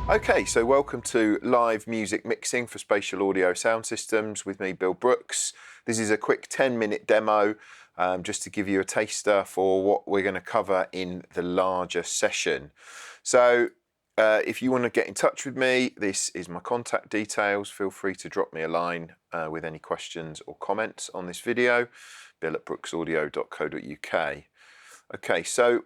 Okay, so welcome to live music mixing for Spatial Audio Soundsystems with me, Bill Brooks. This is a quick 10-minute demo just to give you a taster for what we're going to cover in the larger session. So if you want to get in touch with me, this is my contact details. Feel free to drop me a line with any questions or comments on this video, bill@brooksaudio.co.uk. Okay, so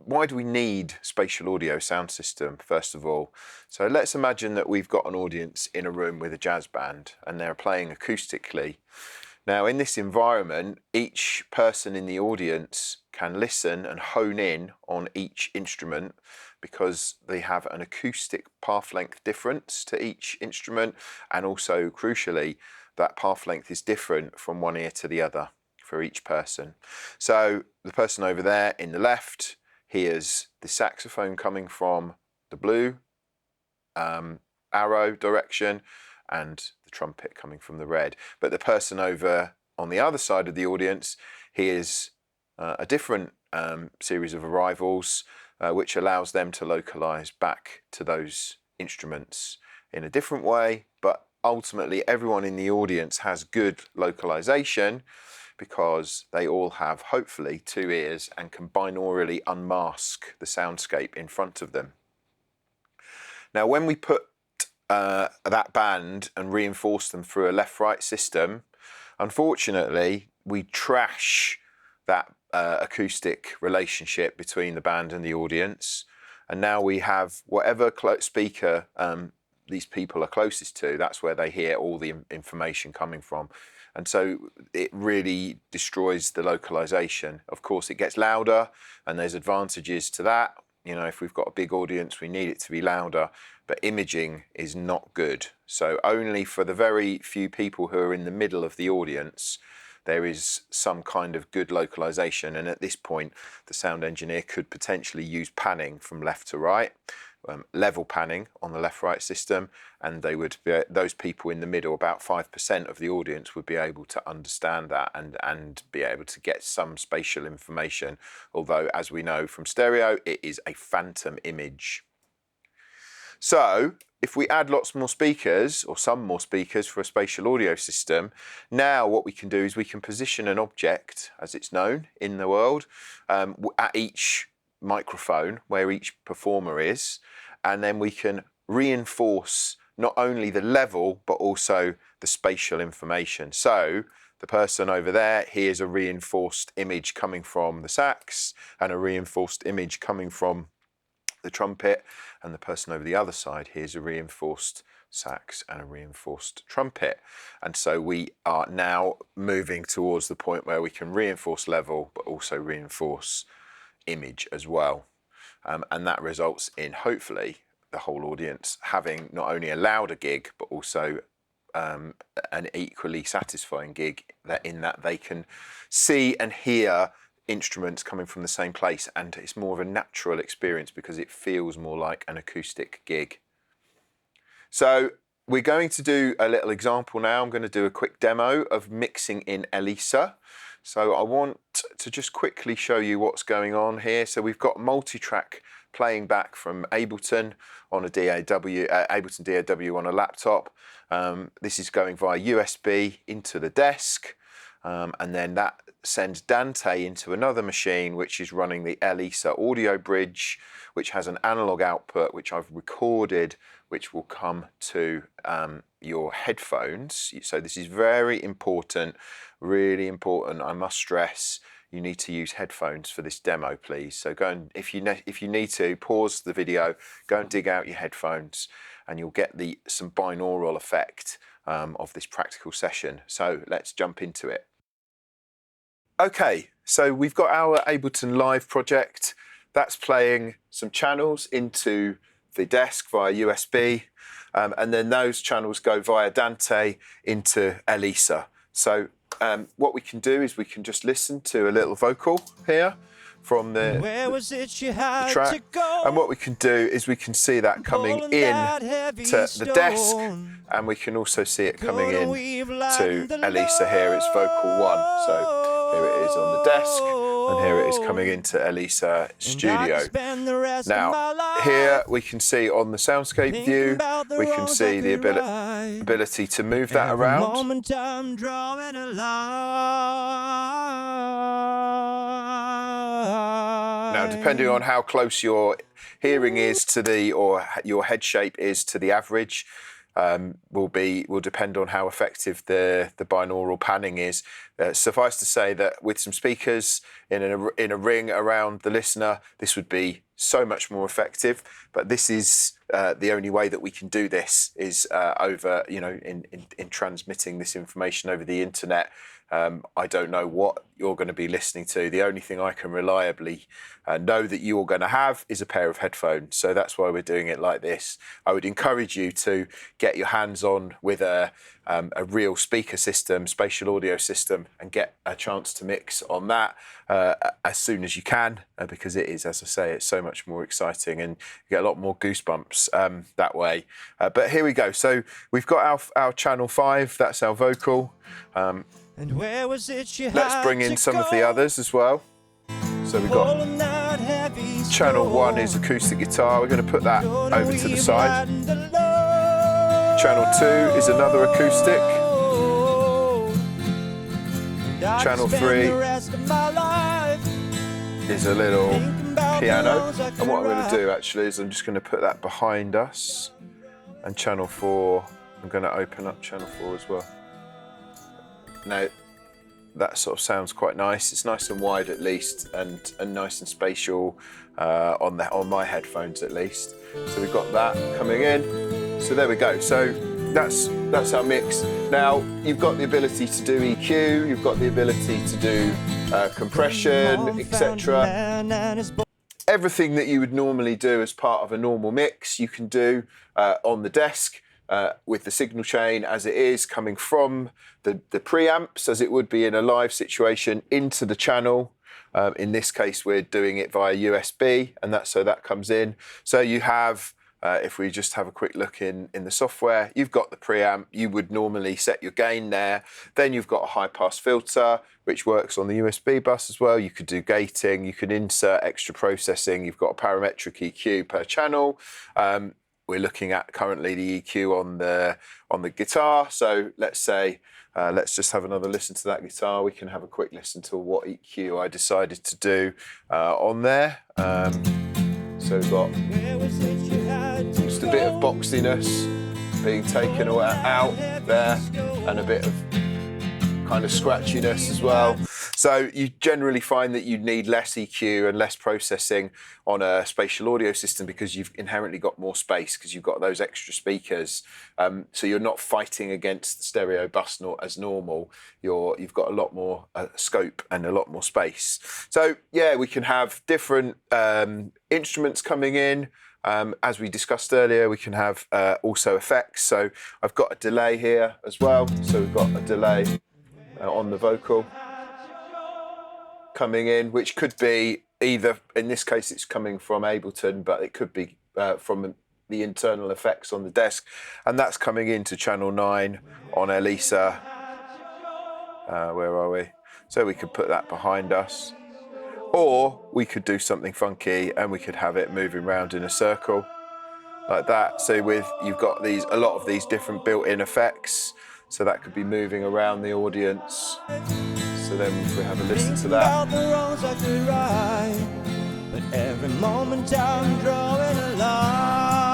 why do we need spatial audio sound system, first of all? So let's imagine that we've got an audience in a room with a jazz band and they're playing acoustically. Now, in this environment, each person in the audience can listen and hone in on each instrument because they have an acoustic path length difference to each instrument, and also, crucially, that path length is different from one ear to the other for each person. So the person over there in the left hears the saxophone coming from the blue arrow direction and the trumpet coming from the red. But the person over on the other side of the audience hears a different series of arrivals, which allows them to localize back to those instruments in a different way. But ultimately, everyone in the audience has good localization because they all have, hopefully, two ears and can binaurally unmask the soundscape in front of them. Now, when we put that band and reinforce them through a left-right system, unfortunately, we trash that acoustic relationship between the band and the audience. And now we have whatever speaker these people are closest to, that's where they hear all the information coming from. And so it really destroys the localization. Of course, it gets louder and there's advantages to that. You know, if we've got a big audience, we need it to be louder, but imaging is not good. So only for the very few people who are in the middle of the audience, there is some kind of good localization. And at this point, the sound engineer could potentially use panning from left to right, level panning on the left-right system, and they would be, those people in the middle, about 5% of the audience, would be able to understand that and be able to get some spatial information. Although, as we know from stereo, it is a phantom image. So if we add lots more speakers, or some more speakers for a spatial audio system, now what we can do is we can position an object, as it's known in the world, at each microphone where each performer is, and then we can reinforce not only the level but also the spatial information. So the person over there hears a reinforced image coming from the sax and a reinforced image coming from the trumpet, and the person over the other side hears a reinforced sax and a reinforced trumpet. And so we are now moving towards the point where we can reinforce level but also reinforce image as well, and that results in, hopefully, the whole audience having not only a louder gig but also an equally satisfying gig, that in that they can see and hear instruments coming from the same place, and it's more of a natural experience because it feels more like an acoustic gig. So we're going to do a little example now. I'm going to do a quick demo of mixing in Elisa. So I want to just quickly show you what's going on here. So we've got multi-track playing back from Ableton on a Ableton DAW on a laptop. This is going via USB into the desk, and then that sends Dante into another machine which is running the Elisa audio bridge, which has an analog output which I've recorded, which will come to your headphones. So this is very important, really important. I must stress, you need to use headphones for this demo, please. So go and, if you need to, pause the video, go and dig out your headphones, and you'll get some binaural effect of this practical session. So let's jump into it. Okay, so we've got our Ableton Live project. That's playing some channels into the desk via USB, and then those channels go via Dante into Elisa. So what we can do is we can just listen to a little vocal here from the track, and what we can do is we can see that coming in to the desk, and we can also see it coming in to Elisa here. It's vocal 1, so here it is on the desk, And here it is coming into Elisa Studio. Now, here we can see on the soundscape view, we can see the ability to move that around. Now, depending on how close your hearing is to the, or your head shape is to the average, will depend on how effective the binaural panning is. Suffice to say that with some speakers in a ring around the listener, this would be so much more effective. But this is the only way that we can do this is over, in transmitting this information over the internet. I don't know what you're going to be listening to. The only thing I can reliably know that you're going to have is a pair of headphones. So that's why we're doing it like this. I would encourage you to get your hands on with a real speaker system, spatial audio system, and get a chance to mix on that as soon as you can, because it is, as I say, it's so much more exciting and you get a lot more goosebumps that way. But here we go. So we've got our channel 5, that's our vocal. And where was it you Let's bring in some of the others as well. So we've got channel 1 is acoustic guitar. We're going to put that over to the side. Channel 2 is another acoustic. Channel 3 is a little piano. And what I'm going to do actually is I'm just going to put that behind us. And channel 4, I'm going to open up channel 4 as well. Now, that sort of sounds quite nice. It's nice and wide at least, and nice and spatial on my headphones at least. So we've got that coming in. So there we go. So that's our mix. Now you've got the ability to do EQ. You've got the ability to do compression, etc. Everything that you would normally do as part of a normal mix, you can do on the desk. With the signal chain as it is coming from the preamps, as it would be in a live situation, into the channel. In this case, we're doing it via USB, and so that comes in. So you have, if we just have a quick look in the software, you've got the preamp. You would normally set your gain there. Then you've got a high-pass filter, which works on the USB bus as well. You could do gating. You can insert extra processing. You've got a parametric EQ per channel. We're looking at currently the EQ on the guitar. So let's say, let's just have another listen to that guitar. We can have a quick listen to what EQ I decided to do on there. So we've got just a bit of boxiness being taken out there, and a bit of kind of scratchiness as well. So you generally find that you need less EQ and less processing on a spatial audio system because you've inherently got more space because you've got those extra speakers. So you're not fighting against the stereo bus as normal. You've got a lot more scope and a lot more space. So yeah, we can have different instruments coming in. As we discussed earlier, we can have also effects. So I've got a delay here as well. So we've got a delay on the vocal coming in, which could be either, in this case it's coming from Ableton, but it could be from the internal effects on the desk, and that's coming into channel 9 on Elisa. Where are we? So we could put that behind us, or we could do something funky and we could have it moving around in a circle like that. So you've got a lot of these different built-in effects, so that could be moving around the audience. So then if we have a listen to that. But every moment I'm drawing a line.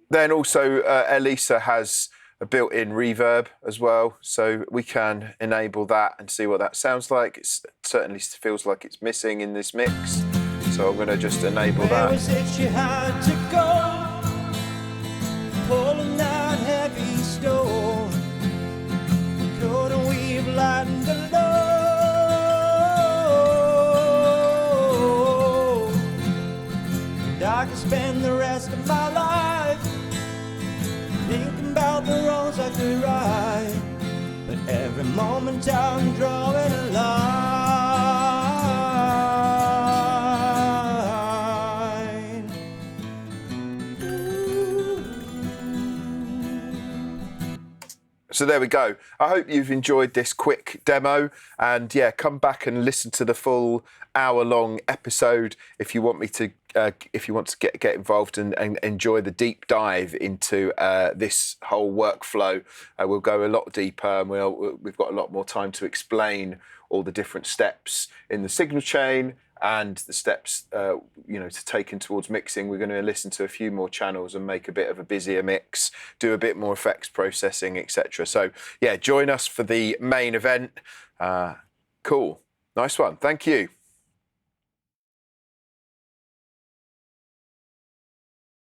Then also Elisa has a built-in reverb as well, so we can enable that and see what that sounds like. It certainly feels like it's missing in this mix. So I'm going to just enable that. Where was it you had to go? Pulling that heavy stone. Couldn't we've lightened the load. And I could spend the rest of my life thinking about the roads I could ride. But every moment I'm drawing a line. So there we go. I hope you've enjoyed this quick demo, and yeah, come back and listen to the full hour-long episode if you want me to. If you want to get involved and enjoy the deep dive into this whole workflow, we'll go a lot deeper, and we've got a lot more time to explain all the different steps in the signal chain and the steps to take in towards mixing. We're going to listen to a few more channels and make a bit of a busier mix, do a bit more effects processing, etc. So yeah, join us for the main event. Cool, nice one, thank you.